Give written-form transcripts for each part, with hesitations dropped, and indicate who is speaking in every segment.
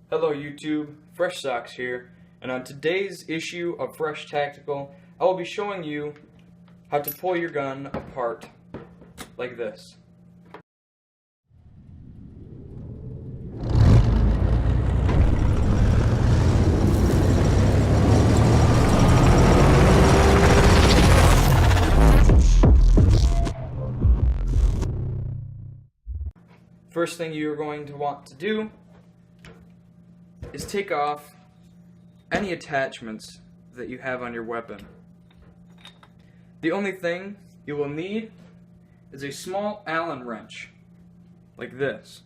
Speaker 1: Hello YouTube, Fresh Socks here, and on today's issue of Fresh Tactical, I will be showing you how to pull your gun apart like this. First thing you're going to want to do is take off any attachments that you have on your weapon. The only thing you will need is a small Allen wrench, like this.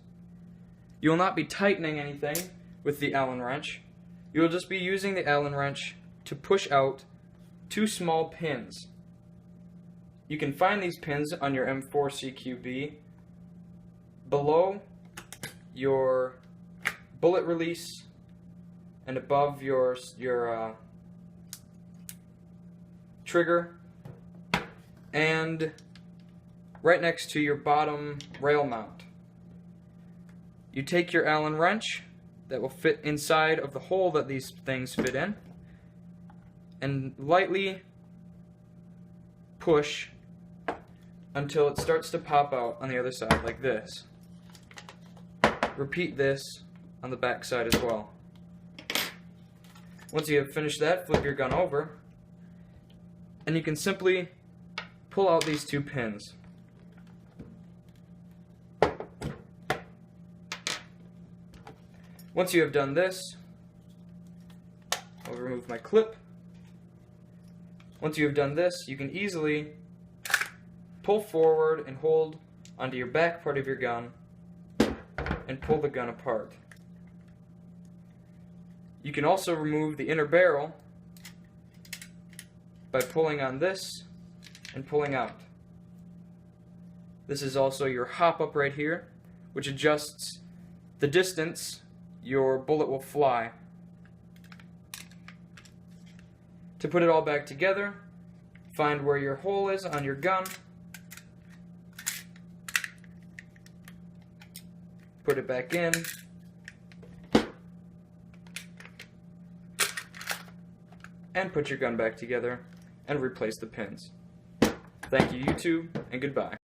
Speaker 1: You will not be tightening anything with the Allen wrench. You will just be using the Allen wrench to push out two small pins. You can find these pins on your M4 CQB below your bullet release and above your trigger, and right next to your bottom rail mount. You take your Allen wrench that will fit inside of the hole that these things fit in and lightly push until it starts to pop out on the other side like this. Repeat this on the back side as well. Once you have finished that, flip your gun over, and you can simply pull out these two pins. Once you have done this, I'll remove my clip. Once you have done this, you can easily pull forward and hold onto your back part of your gun and pull the gun apart. You can also remove the inner barrel by pulling on this and pulling out. This is also your hop up right here, which adjusts the distance your bullet will fly. To put it all back together, find where your hole is on your gun, put it back in, and put your gun back together and replace the pins. Thank you YouTube, and goodbye.